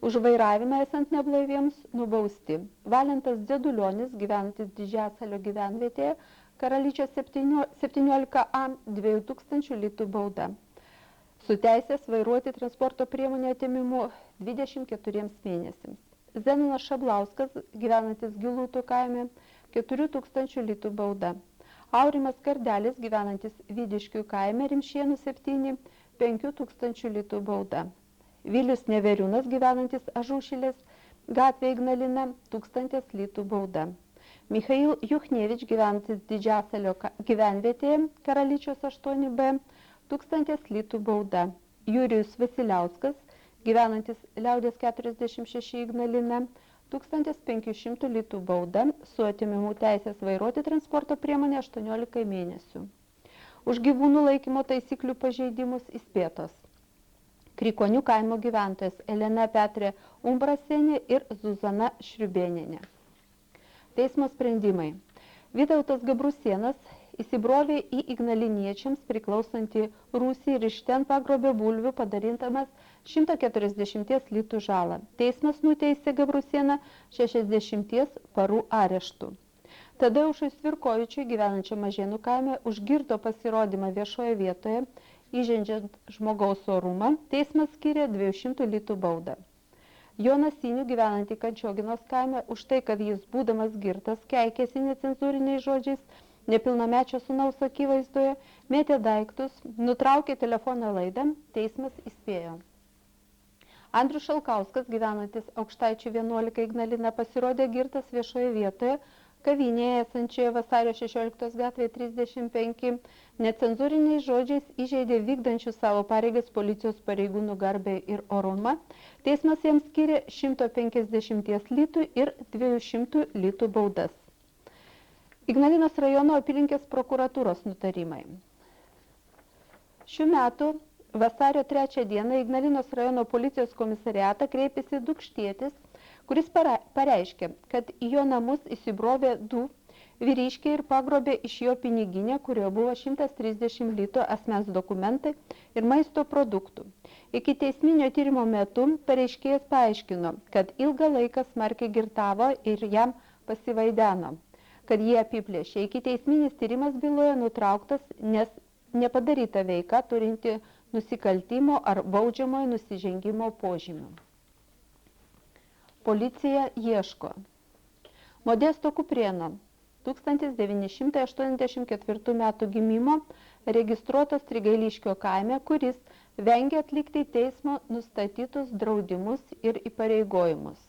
Už vairavimą esant neblaiviems nubausti Valentas Dzedulionis, gyvenantis Didžiasalio gyvenvietėje, Karalyčio 17A, 2000 litų bauda. su teisės vairuoti transporto priemonę atėmimu 24 mėnesiams. Zenonas Šablauskas, gyvenantis Gilūtų kaime, 4000 litų bauda. Aurimas Kardelis, gyvenantis Vydiškių kaime, Rimšienų 7, 5000 litų bauda. Vilius Neveriūnas, gyvenantis Ažušilės gatvė Ignalina, 1000 litų bauda. Michail Juchnevič, gyvenantis Didžiasalio gyvenvietėje Karaličios 8B, 1000 litų bauda. Jurijus Vasiliauskas, gyvenantis Liaudės 46 Ignalina, 1500 litų bauda su atėmimu teisės vairuoti transporto priemonę 18 mėnesių. Už gyvūnų laikymo taisyklių pažeidimus įspėtos Krikonių kaimo gyventojas Elena Petrė Umbrasienė ir Zuzana Šriubėnienė. Teismo sprendimai. Vytautas Gabrusienas įsibrovė į Ignaliniečiams priklausantį rūsį ir iš ten pagrobė bulvių padarintamas 140 litų žalą. Teismas nuteisė Gabrusieną 60 parų areštų. Tadeušui Svirkovičiui, gyvenančiam Mažėnų kaime, už girto pasirodymą viešoje vietoje, įžengiant žmogaus orumą, teismas skyrė 200 litų baudą. Jonas Sinių, gyvenantį Kančioginos kaime, už tai, kad jis, būdamas girtas, keikėsi necenzūriniais žodžiais, nepilnamečio sūnaus akivaizdoje, mėtė daiktus, nutraukė telefono laidą, teismas įspėjo. Andrius Šalkauskas, gyvenantis Aukštaičių 11 Ignalina, pasirodė girtas viešoje vietoje, kavinėje esančioje Vasario 16 gatvėje 35, necenzūriniais žodžiais įžeidė vykdančius savo pareigas policijos pareigūnų garbę ir orumą. Teismas jam skyrė 150 litų ir 200 litų baudas. Ignalinos rajono apylinkės prokuratūros nutarimai. Šių metų vasario 3 dieną Ignalinos rajono policijos komisariatą kreipėsi Dukštietis, kuris pareiškė, kad į jo namus įsibrovė 2 vyriškiai ir pagrobė iš jo piniginę, kurioje buvo 130 litų asmens dokumentai ir maisto produktų. Iki teisminio tyrimo metu pareiškėjas paaiškino, kad ilgą laiką smarkiai girtavo ir jam pasivaideno, kad jie apiplėšė. Iki teisminis tyrimas byloje nutrauktas, nes nepadaryta veika turinti nusikaltimo ar baudžiamojo nusižengimo požymių. Policija ieško. Modesto Kuprieno, 1984 metų gimimo, registruotas Trigailiškio kaime, kuris vengia atlikti teismo nustatytus draudimus ir įpareigojimus.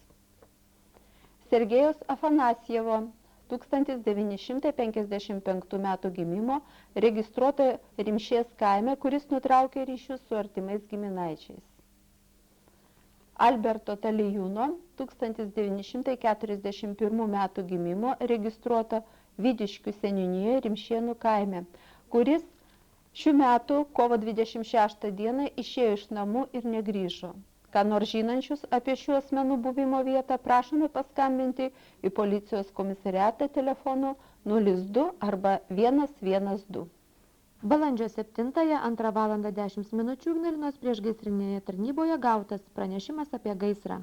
Sergejos Afanasjevo, 1955 metų gimimo, registruota Rimšės kaime, kuris nutraukė ryšius su artimais giminaičiais. Alberto Talijūno, 1941 metų gimimo, registruota Vydiškių seniūnijoje Rimšėnų kaime, kuris šių metų kovo 26 dieną išėjo iš namų ir negrįžo. Ką nors žinančius apie šių asmenų buvimo vietą prašome paskambinti į policijos komisariatą telefonu 02 arba 112. Balandžio 7-ąją 2 valandą 10 minučių Ignalinos priešgaisrinėje tarnyboje gautas pranešimas apie gaisrą.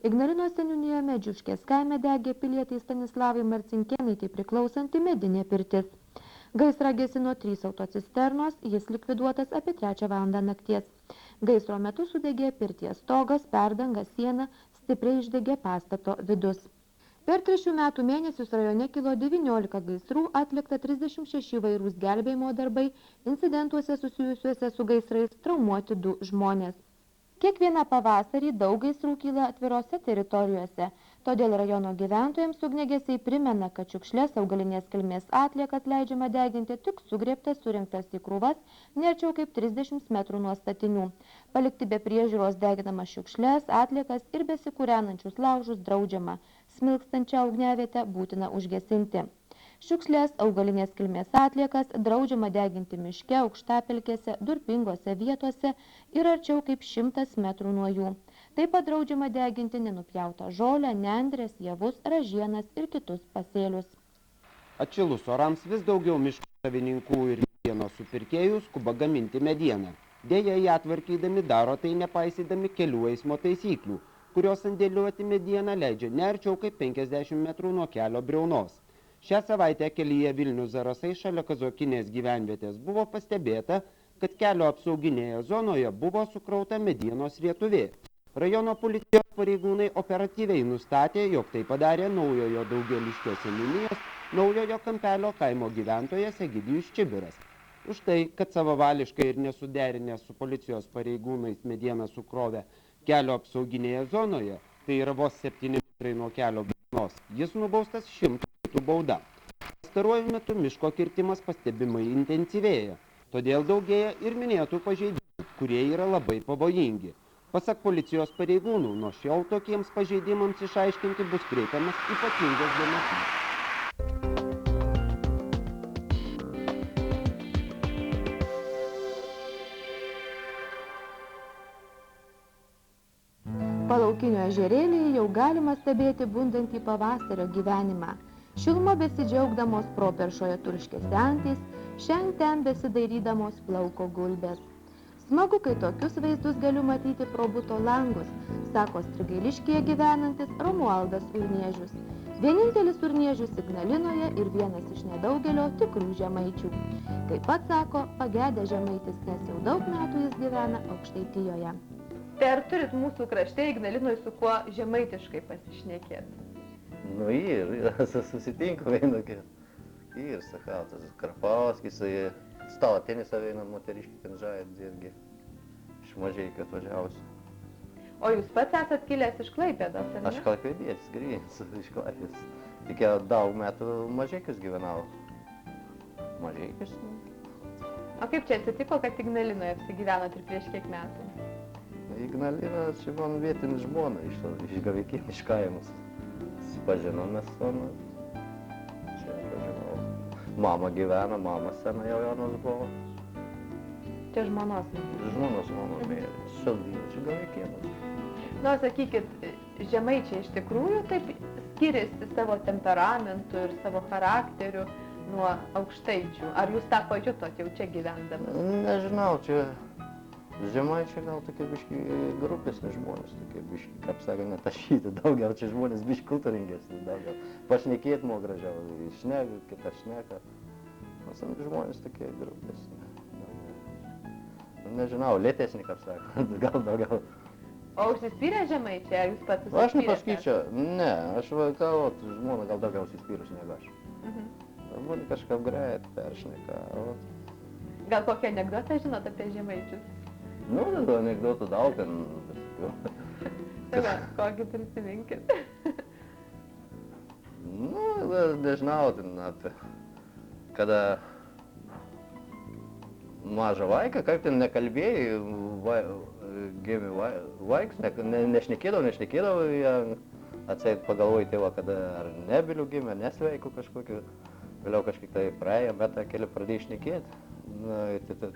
Ignalinos seniūnijoje Medžiuškės kaime degė pilietei Stanislavai Marcinkėnaitei priklausanti medinė pirtis. Gaisrą gesino 3 autocisternos, jis likviduotas apie 3 valandą nakties. Gaisro metu sudegė pirties stogas, perdanga, siena, stipriai išdegė pastato vidus. Per 3 metų mėnesius rajone kilo 19 gaisrų, atlikta 36 įvairūs gelbėjimo darbai, incidentuose susijusiuose su gaisrais traumuoti 2 žmonės. Kiekvieną pavasarį daug gaisrų kyla atvirose teritorijose, todėl rajono gyventojams ugniagesiai primena, kad šiukšlės augalinės kilmės atliekas leidžiama deginti tik sugrėbtas, surinktas į krūvas, nearčiau kaip 30 metrų nuo statinių. Palikti be priežiūros deginamas šiukšlės, atliekas ir besikūrenančius laužus draudžiama. Smilkstančią ugniavietę būtina užgesinti. Šiukšlės, augalinės kilmės atliekas draudžiama deginti miške, aukštapelkėse, durpingose vietose ir arčiau kaip 100 metrų nuo jų. Taip pat draudžiama deginti nenupjautą žolę, nendrės, javus, ražienas ir kitus pasėlius. Atšilus orams vis daugiau miškų savininkų ir medienos supirkėjų skuba gaminti medieną. Deja, ją tvarkydami daro tai nepaisydami kelių eismo taisyklių, kurios sandėliuoti medieną leidžia ne arčiau kaip 50 metrų nuo kelio briaunos. Šią savaitę kelyje Vilnius Zarasai šalia Kazokinės gyvenvietės buvo pastebėta kad kelio apsauginėje zonoje buvo sukrauta medienos rietuvė. Rajono policijos pareigūnai operatyviai nustatė, jog tai padarė Naujojo Daugėliškio seniūnijos Naujojo Kampelio kaimo gyventojas Egidijus Čibiras. Už tai, kad savavališkai ir nesuderinęs su policijos pareigūnais medieną sukrovė kelio apsauginėje zonoje, tai yra vos 7 metrai nuo kelio būnos, jis nubaustas 100 litų bauda. Pastaruoju metu miško kirtimas pastebimai intensyvėja, todėl daugėja ir minėtų pažeidimų, kurie yra labai pavojingi. Pasak policijos pareigūnų, nuo šiol tokiems pažeidimams išaiškinti bus kreipiamas ypatingas dėmesys. Palaukinio ežerėlyje jau galima stebėti bundantį pavasario gyvenimą. Šiluma besidžiaugdamos properšoje turškės antys, šiandien besidairydamos plauko gulbės. Smagu, kai tokius vaizdus galiu matyti pro buto langus, sako Strigailiškyje gyvenantis Romualdas Urniežius. Vienintelis Urniežius Ignalinoje ir vienas iš nedaugelio tikrų žemaičių. Kaip pats sako, pagedęs žemaitis, nes jau daug metų jis gyvena Aukštaitijoje. Tai ar turit mūsų krašte Ignalinoje su kuo žemaitiškai pasišnekėti? Nu ir susitinku vienokie. Ir, sakau, tas Karpauskis, stalo tenisą eina moteriškį ten žaidė irgi iš Mažeikių atvažiavusi. O jūs pats esat kilęs iš Klaipėdos, ar ne? Aš klaipėdietis, grįžęs iš Klaipėdos. Tik jau daug metų Mažeikius gyvenau. Mažeikius. O kaip čia atsitiko, kad Ignalinoje apsigyvenot ir prieš kiek metų? Ignalina, čia man vietinis žmona iš Gavikėnų, iš kaimus. Pažinomės, čia pažinau. Mama gyvena, mama sena jau jaunas buvo. Čia žmonos? Žmonos mama mėlė, šaldyje, čia Gavikėnų. Nu, sakykit, žemaičiai iš tikrųjų taip skiriasi savo temperamentu ir savo charakteriu nuo aukštaičių. Ar jūs tą pajutot jau čia gyvendamas? Nežinau, čia žemaičiai gal tokie biški grupesni žmonės, tokie biški, kaip sakė, netašyti daugiau, čia žmonės biški kultūringesni daugiau. Pašnekėt mo gražiau, šneka, kita šneka. Mes žmonės tokie grupesni. Nežinau, lėtesni, kaip sakė, gal daugiau. O užsispyrę žemaičiai, ar jūs pats užsispyrėte? Aš nepasakyčiau, ne, aš gal, žmona gal daugiau užsispyrus negu aš. Būtų kažkaip greit, peršneka. Gal kokią anekdotą žinot apie žemaičius? Nu, anekdotų daug, ten Tai kokį prisiminkit? Nu, nežinau, ten kada mažą vaiką, kaip ten nekalbėjai, gimė vaiks, nešnekėdavo, jie atseit pagalvoja tėvą, kada ar nebilių gimė, nesveiku kažkokiu, vėliau kažkiek tai praėjo, bet keli pradėjo šnekėti.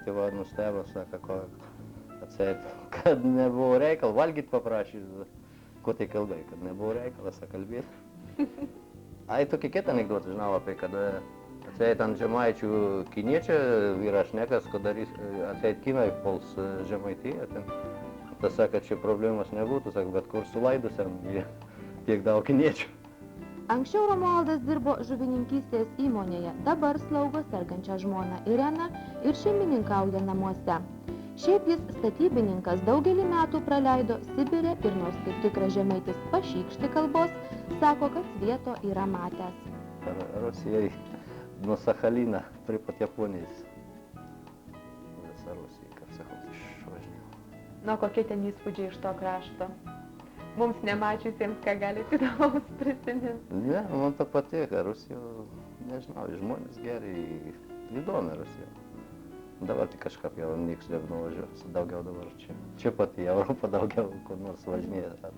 Tėva nustebo, sako, atseit, kad nebuvo reikal, valgyt paprašė, ko tai kalbai, kad nebuvo reikalas kalbėti. Ai, tokį kitą anekdotą žinau apie, kad atseit ant žemaičių kiniečių yra šnekas, kad atseit kinai puls Žemaitiją. Tas sako, kad čia problemas nebūtų, sako, bet kur sulaidusiam tiek daug kiniečių. Anksčiau Romualdas dirbo žuvininkystės įmonėje, dabar slaugo sergančią žmoną Ireną ir šeimininkauja namuose. Šiaip jis statybininkas daugelį metų praleido Sibire ir nors kaip tikras žemaitis pašykšti kalbos, sako, kad svieto yra matęs. Rusijai nuo Sachalina prie pat Japonijos. Visa Rusija, kaip sakau, išvažinėjau. Nu, kokie ten įspūdžiai iš to krašto? Mums nemačiusiems, ką galite įdomaus prisiminti? Ne, man to patiko, Rusija, nežinau, žmonės geri, įdomi Rusija. Dabar tik kažkaip jau niks nenuvažiuos, daugiau dabar čia. Čia pat į Europą daugiau kur nors važinėja.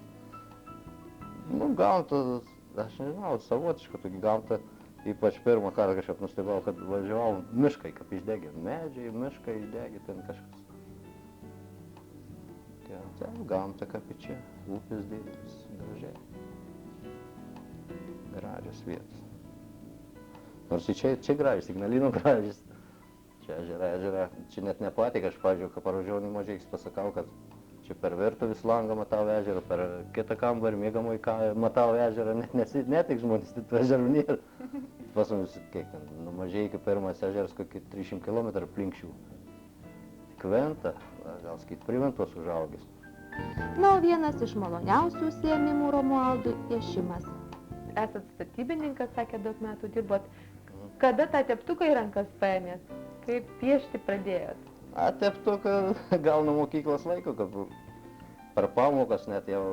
Nu, gamta, aš nežinau, savotiška tokia gamta. Ypač pirmą kartą kažkaip nustebau, kad važiavau miškai, kaip išdegė. Medžiai, miškai išdegė, ten kažkas. Ten gamta kaip čia, upės didelis, gražiai. Gražios vietos. Nors čia gražios, Ignalino gražios. Čia ežera, čia net nepatik, aš pavyzdžiui, kai parvažiavau į Mažeikius, pasakau, kad čia per virtuvės langą matau ežerą, per kitą kambarį miegamąjį matau ežerą, ne tik žmonės, tų ežerų nėra. Pas mus, kiek ten, nuo Mažeikių pirmas ežeras kokį 300 km plinkščių. Kventa, gal sakyt, Priventos užaugęs. Na, o vienas iš maloniausių užsiėmimų Romualdui – piešimas. Esat statybininkas, sakė, daug metų dirbot. Kada tą teptuką į rankas paėmėt? Kaip piešti pradėjot? Teptuką gal nuo mokyklos laiko, kad per pamokas net jau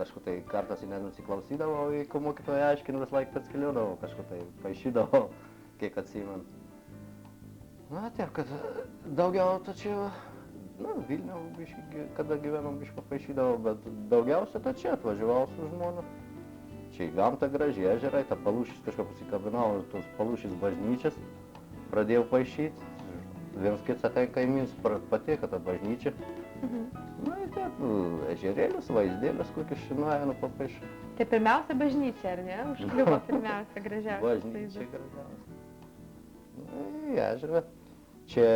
kažkur tai kartas į nenusiklausydavo, kai mokytoja aiškino, vis laik pats keliodavo, kažkur tai paišydavo, kiek atsimenu. Na, taip, kad daugiau tačiau, Vilniau, kada gyvenom, bišką paišydavo, bet daugiausia ta čia atvažiavau su žmona. Čia į gamtą gražiai, ežerai, ta Palūšis kažką pasikabinau, tos Palūšis bažnyčias, pradėjau paišyti. Vienas kits atenka į mins, patiko ta bažnyčia. Na, ir taip, ežerėlius, vaizdėlius, kokius šinuojanu papaišau. Tai pirmiausia bažnyčia, ar ne? Užkliuvo pirmiausia gražiausia. Bažnyčia gražiausia. Na, į ežerą. Čia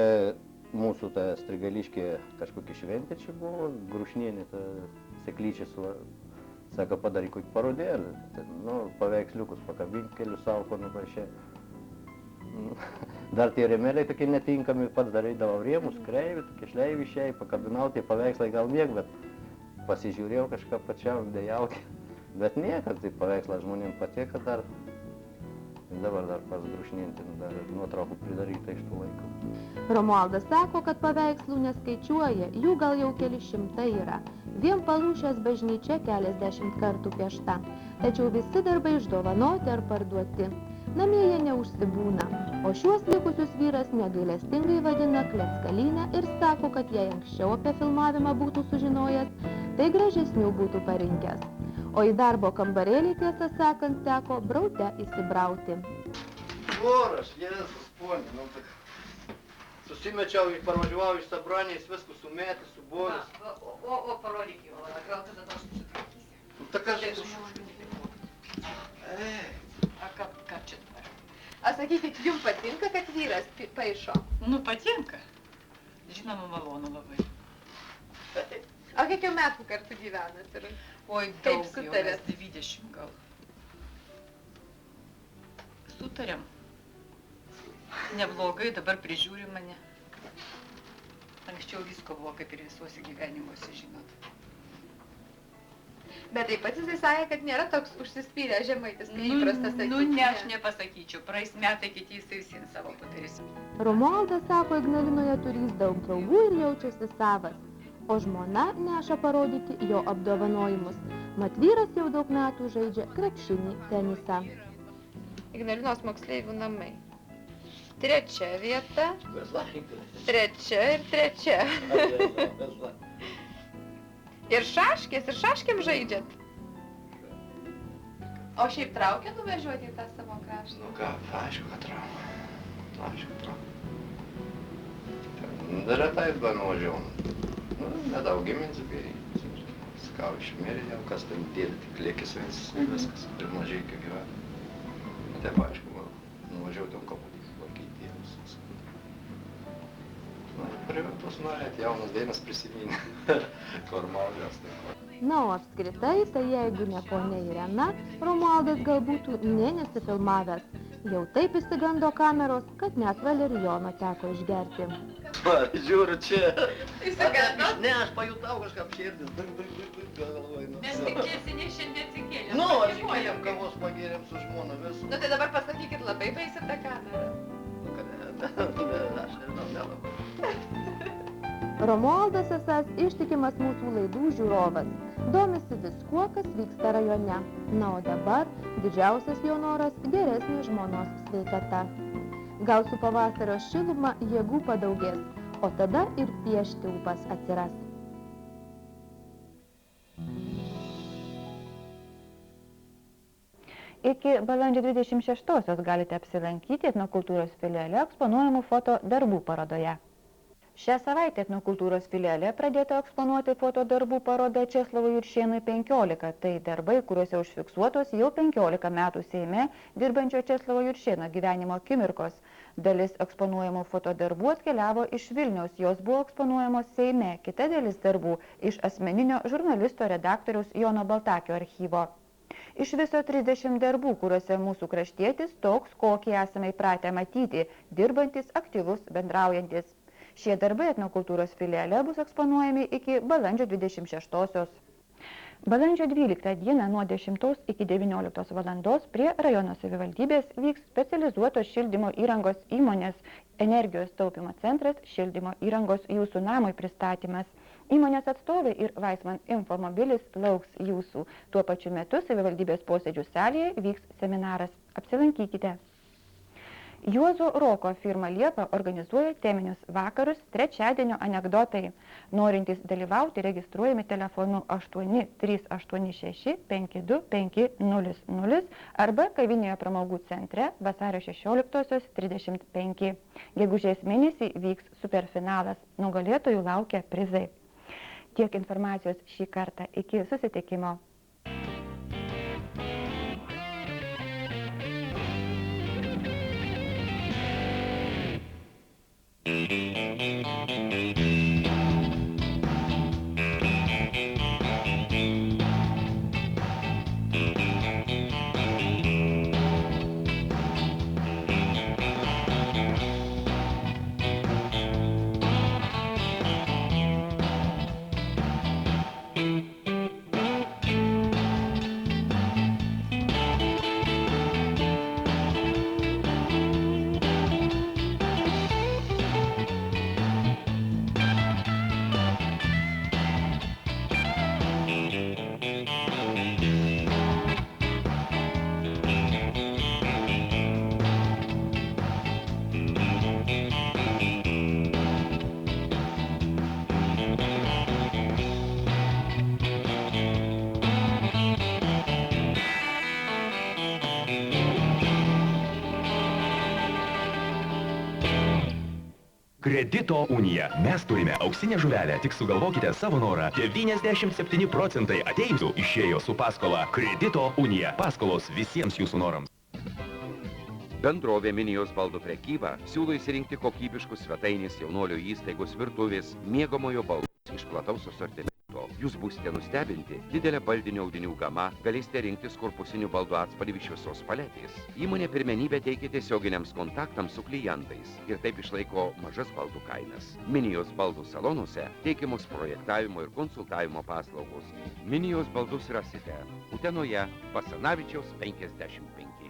mūsų ta Strigališkė kažkokia šventė čia buvo, Grušnienė, ta seklyčia, sako, padaryk kokį parodėlį. Paveiksliukus pakabinti, kelius savo, ko nupaišė. Dar tie rėmeliai tokie netinkami, pats darydavo rėmus, kreivi, tokie šleivi išėjai, pakabinau, tie paveikslai gal niek, bet pasižiūrėjau kažką pačiam, dejaukį. Bet niekad, tai paveikslą žmonėm patiko dar. Dabar dar pas Grušnientį, dar nuotraukų pridaryta iš tų laikų. Romualdas sako, kad paveikslų neskaičiuoja, jų gal jau keli šimtai yra. Vien Palūšės bažnyčia keliasdešimt kartų piešta, tačiau visi darbai išdovanoti ar parduoti. Namie jie neužsibūna, o šiuos likusius vyras negailestingai vadina kleckalyne ir sako, kad jei anksčiau apie filmavimą būtų sužinojęs, tai gražesnių būtų parinkęs. O į darbo kambarėlį, tiesą sakant, teko braute įsibrauti. Voras, Jėzus, ponė, susimečiau, parvažiavau iš Sabraniais, viską sumėti, subolis. O parodyk jo, gal tada aš susitvarkysiu. Tak aš... Ką čia dabar? Sakykit, jums patinka, kad vyras paišo? Patinka. Žinoma, malonu labai. O kiek jau metų kartu gyvenat ir Oi, daug jau, mes 20 gal. Sutarėm. Neblogai, dabar prižiūri mane. Anksčiau visko buvo, kaip ir visuose gyvenimuose, žinot. Bet taip pat jisai sakė, kad nėra toks užsispyręs žemaitis, kai įprastas sakyti. Ne, aš nepasakyčiau. Praeis metai, kiti jisai visien savo padarys. Romualdas sako, Ignalinoje turys daug draugų ir jaučiasi savas. O žmona neša parodyti jo apdovanojimus. Mat vyras jau daug metų žaidžia krepšinį, tenisą. Ignalinos moksleivių namai. 3 vieta, 3 ir 3. Ir šaškėm žaidžiat? O šiaip traukia nuvažiuoti į tą savo kraštą? Ką, aišku, kad traukia. Aišku, traukia. Dar tai nuvažiavom. Nedaug gimins, bet skau išmėrė, kas ten dėdė, tik lėkis viskas, ir mažai kaip gyvena. Taip, aišku, nuvažiavau ten koputį, laikyti tėvus. Priventos norėt, jaunas dėmes prisiminė, Kormaudės. Na, o apskritai, tai jeigu ne ponia Irena, Romualdas gal būtų nė nesifilmavęs. Jau taip įsigando kameros, kad net valerijono teko išgerti. Žiūriu čia. Įsigando? Ne, aš pajutau kažką apširdis. Galvoju. Mes tikėsi, ne šiandien atsikėlėm. Atsikėlėm, kavos pagėrėm su žmona visų. Tai dabar pasakykit, labai baisit tą kamerą. Aš nežinau, nelabai. Romualdas esas ištikimas mūsų laidų žiūrovas. Domisi viskuo, kas vyksta rajone. Na, o dabar didžiausias jo noras – geresnė žmonos sveikata. Gal su pavasario šiluma jėgų padaugės, o tada ir piešti ūpas atsiras. Iki balandžio 26-osios galite apsilankyti Etnokultūros filiale eksponuojamų foto darbų parodoje. Šią savaitę Etnokultūros filiale pradėta eksponuoti fotodarbų paroda Česlovui Juršėnui 15. Tai darbai, kuriuose užfiksuotos jau 15 metų Seime dirbančio Česlovo Juršėno gyvenimo akimirkos. Dalis eksponuojamų fotodarbų atkeliavo iš Vilniaus, jos buvo eksponuojamos Seime, kita dalis darbų iš asmeninio žurnalisto redaktoriaus Jono Baltakio archyvo. Iš viso 30 darbų, kuriuose mūsų kraštietis toks, kokį esame įpratę matyti, dirbantis, aktyvus, bendraujantis. Šie darbai etnokultūros filiale bus eksponuojami iki balandžio 26-osios. Balandžio 12 dieną nuo 10 iki 19 valandos prie rajono savivaldybės vyks specializuotos šildymo įrangos įmonės Energijos taupymo centras šildymo įrangos jūsų namui pristatymas. Įmonės atstovai ir Weisman infomobilis lauks jūsų. Tuo pačiu metu savivaldybės posėdžių salėje vyks seminaras. Apsilankykite. Juozo Roko firma Liepa organizuoja teminius vakarus trečiadienio anekdotai. Norintys dalyvauti registruojami telefonu 8386 52500 arba kavinėje pramogų centre vasario 16:35. Gegužės mėnesį vyks superfinalas. Nugalėtojų laukia prizai. Tiek informacijos šį kartą. Iki susitikimo. Kredito unija. Mes turime auksinę žuvelę, tik sugalvokite savo norą. 97 procentai ateivių išėjo su paskola. Kredito unija. Paskolos visiems jūsų norams. Bendrovė Minijos baldų prekyba siūlo įsirinkti kokybiškus svetainės jaunuolio įstaigos virtuvės miegamojo baldus iš plataus asortimento. Jūs būsite nustebinti didelę baldinių audinių gamą, galėsite rinktis korpusinių baldų atspalvį iš visos paletės. Įmonė pirmenybę teikia tiesioginiams kontaktams su klientais ir taip išlaiko mažas baldų kainas. Minijos baldų salonuose teikiamos projektavimo ir konsultavimo paslaugos. Minijos baldus rasite Utenoje, Basanavičiaus 55.